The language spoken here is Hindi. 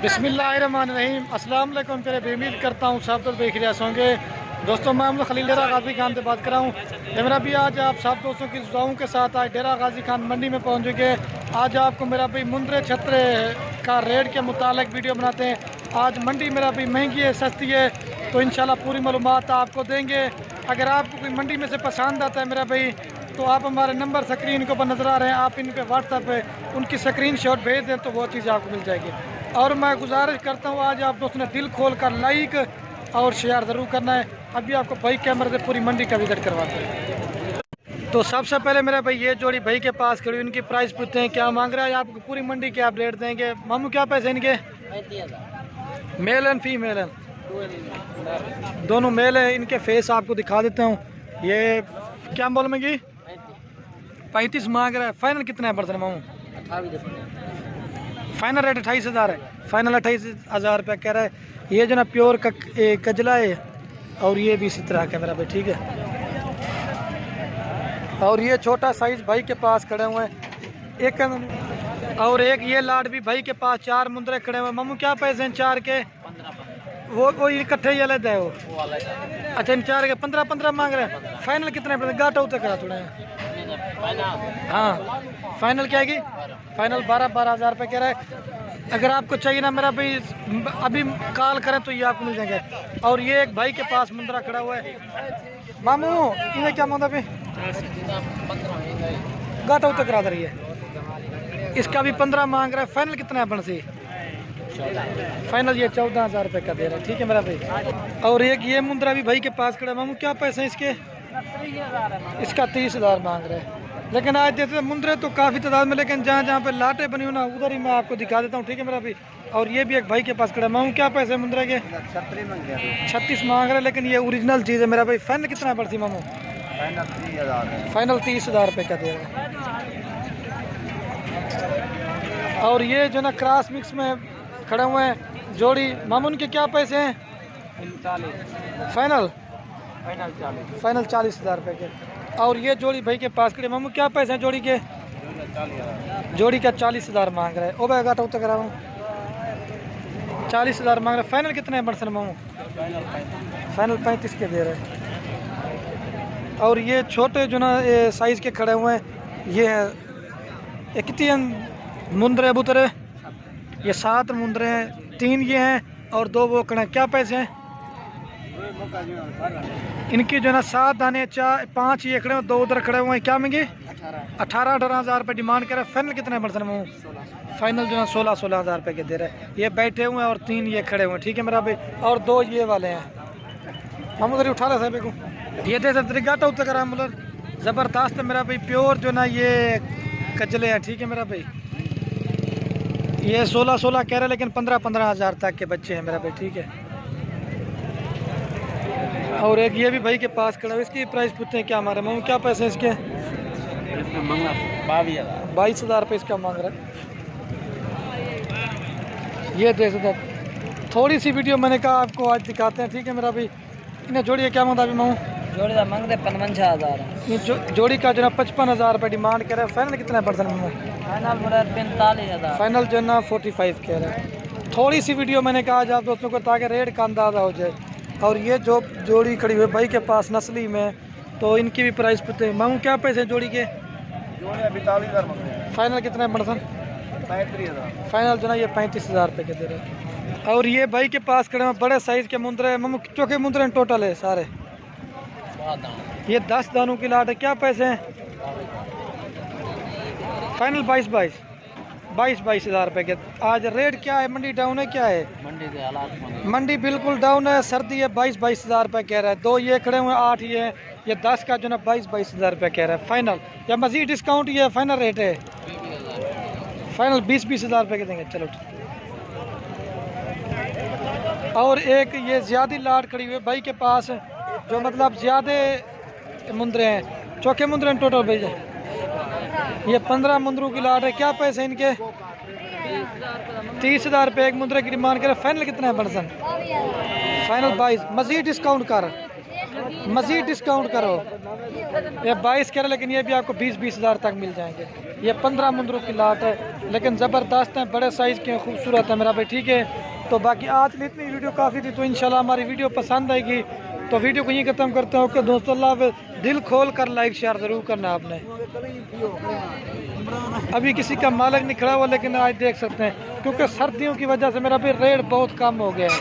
बिस्मिल्लाहिर्रहमानिर्रहीम। अस्सलाम वालेकुम। फिर उम्मीद करता हूँ सब दोस्त देख रहे होंगे। दोस्तों मैं हम खलील डेरा गाजी खान से बात कर रहा हूँ। मेरा भी आज आप सब दोस्तों की दुआओं के साथ आज डेरा गाजी खान मंडी में पहुँच चुके। आज आपको मेरा भाई मुंद्रे छत्रे का रेट के मुतालिक वीडियो बनाते हैं। आज मंडी मेरा भाई महंगी है सस्ती है, तो इंशाल्लाह पूरी मालूमात आपको देंगे। अगर आपको कोई मंडी में से पसंद आता है मेरा भाई, तो आप हमारे नंबर स्क्रीन के ऊपर नज़र आ रहे हैं, आप इन पे व्हाट्सएप पे उनकी स्क्रीनशॉट भेज दें तो वो चीज़ आपको मिल जाएगी। और मैं गुजारिश करता हूँ आज आप दोस्तों ने दिल खोल कर लाइक और शेयर ज़रूर करना है। अभी आपको भाई कैमरे से पूरी मंडी का विजिट करवाते हैं। तो सबसे पहले मेरा भाई ये जोड़ी भाई के पास खड़ी, इनकी प्राइस पूछते हैं क्या मांग रहा है। आपको पूरी मंडी के आप रेट देंगे। मामू क्या पैसे इनके? मेल एंड फीमेल है, दोनों मेल है। इनके फेस आपको दिखा देता हूँ। ये क्या बोल में 35 मांग रहा है। फाइनल कितना है पर्सन मामू? फाइनल रेट 28,000 है। फाइनल 28,000 रुपया कह रहा है। ये जो ना प्योर कजला है और ये भी इसी तरह का मेरा भाई, ठीक है। और ये छोटा साइज भाई के पास खड़े हुए हैं एक, और एक ये लाड भी भाई के पास 4 मुंदरे खड़े हुए हैं। मामू क्या पैसे हैं 4 के? वो इकट्ठे ही अलग है वो। अच्छा इन 4 के 15 मांग रहे हैं। फाइनल कितने पड़े? गाटा उतर करा थोड़ा। हाँ फाइनल क्या है? फाइनल 12,000 रुपये कह रहा है। अगर आपको चाहिए ना मेरा भाई अभी कॉल करें तो ये आपको मिल जाएंगे। और ये एक भाई के पास मुंदरा खड़ा हुआ है। मामू इन्हें क्या मांगा भाई? गाटा उतर करा रही है। इसका भी 15 मांग रहा है। फाइनल कितना है बनसी? फाइनल ये 14,000 रुपये का दे रहा है, ठीक है मेरा भाई। और एक ये मुंदरा भी भाई के पास खड़ा है। मामू क्या पैसे हैं इसके? इसका 30,000 मांग रहे हैं। लेकिन आज जैसे मुंदरे तो काफ़ी तादाद में, लेकिन जहाँ जहाँ पे लाटें बनी हो ना उधर ही मैं आपको दिखा देता हूँ, ठीक है मेरा भाई। और ये भी एक भाई के पास खड़ा है। मामू क्या पैसे मुंदरे के? 36 मांग रहे हैं, लेकिन ये ओरिजिनल चीज़ है मेरा भाई। फाइनल कितना पड़ती मामू? फाइनल 30,000 रुपये का दे रहा है। और ये जो ना क्रॉस मिक्स में खड़े हुए हैं जोड़ी, मामू उनके क्या पैसे हैं? फाइनल 40,000 रुपये के। और ये जोड़ी भाई के पास खड़े। मामू क्या पैसे हैं जोड़ी के? जोड़ी का 40,000 मांग रहे हैं। ओ भाई गाटा उतर करा हूँ। 40,000 मांग रहे हैं। फाइनल कितने हैं बर्सन मामू? फाइनल 35 के दे रहे हैं। और ये छोटे जो ना ये साइज़ के खड़े हुए हैं, ये है ये कितने मुंदरे बुतरे? ये 7 मुंदरे हैं, 3 ये हैं और 2 वो खड़े हैं। क्या पैसे हैं इनकी? जो ना 7 दाने 5 ये खड़े हैं, 2 उधर खड़े हुए हैं। क्या मांगे? 18,000 रुपये डिमांड करे। फाइनल कितने बर्सन में? फाइनल जो ना 16,000 रुपये के दे रहे हैं। ये बैठे हुए हैं और 3 ये खड़े हुए हैं, ठीक है मेरा भाई। और 2 ये वाले हैं। हम उधर उठा रहे साहब को। ये दे सकते गाटा उतर करा मतलब ज़बरदस्त है मेरा भाई। प्योर जो ना ये कजले हैं, ठीक है मेरा भाई। ये 16 कह रहे हैं, लेकिन 15,000 तक के बच्चे हैं मेरा भाई, ठीक है। और एक ये भी भाई के पास खड़ा है। इसकी प्राइस पूछते हैं क्या हमारे मामू क्या पैसे हैं इसके? 22,000 रुपये इसका मांग रहा है। ये देख सकते थोड़ी सी वीडियो मैंने कहा आपको आज दिखाते हैं, ठीक है मेरा भाई। इन्हें जोड़ी क्या मांगता अभी मामू? जोड़ी का मांगते 55,000। जोड़ी का जो ना 55,000 रुपये डिमांड कर रहा है। फाइनल कितना है पर्सन मामू? फाइनल 45,000। फाइनल जो ना 45 कह रहा है। थोड़ी सी वीडियो मैंने कहा आज आप दोस्तों को ताकि रेट का अंदाज़ा हो जाए। और ये जो जोड़ी खड़ी हुई भाई के पास नस्ली में, तो इनकी भी प्राइस पूछते हैं। मामू क्या पैसे जोड़ी के? फाइनल कितना है बड़सन? 35,000। फाइनल जो ना ये 35,000 रुपये के दे रहे हैं। और ये भाई के पास खड़े हैं बड़े साइज़ के मुंदरे। मामू चौके मुंदरे टोटल है सारे? ये 10 दानों की लाट है। क्या पैसे हैं? फाइनल 22,000 रुपये के। आज रेट क्या है? मंडी डाउन है क्या है? मंडी बिल्कुल डाउन है, सर्दी है। 22,000 रुपये कह रहा है। 2 ये खड़े हुए हैं, 8 ये हैं। ये 10 का जो ना 22,000 रुपये कह रहा है फाइनल। या मज़ीद डिस्काउंट? ये फाइनल रेट है। फाइनल 20,000 रुपये के देंगे। चलो। और एक ये ज़्यादा लाट खड़ी हुई है भाई के पास, जो मतलब ज़्यादा मुंदरे हैं, चौके मुंदरे हैं टोटल भेजे। ये 15 मुंदरों की लाट है। क्या पैसे इनके? 30,000 रुपये एक मुंदरे की डिमांड करे। फाइनल कितना है बर्सन? फाइनल 22। मज़ीद डिस्काउंट करो। ये 22 कह रहे, लेकिन ये भी आपको 20,000 तक मिल जाएंगे। ये 15 मुंदरों की लाट है, लेकिन ज़बरदस्त है, बड़े साइज़ के खूबसूरत है मेरा भाई। ठीक है, तो बाकी आज में इतनी वीडियो काफ़ी थी, तो इंशाल्लाह हमारी वीडियो पसंद आएगी तो वीडियो को यहीं ख़त्म करते हैं। ओके दोस्तों, अल्लाह हाफ़िज़। दिल खोल कर लाइक शेयर ज़रूर करना आपने। अभी किसी का मालिक नहीं खड़ा हुआ, लेकिन आज देख सकते हैं क्योंकि सर्दियों की वजह से मेरा भी रेट बहुत कम हो गया है।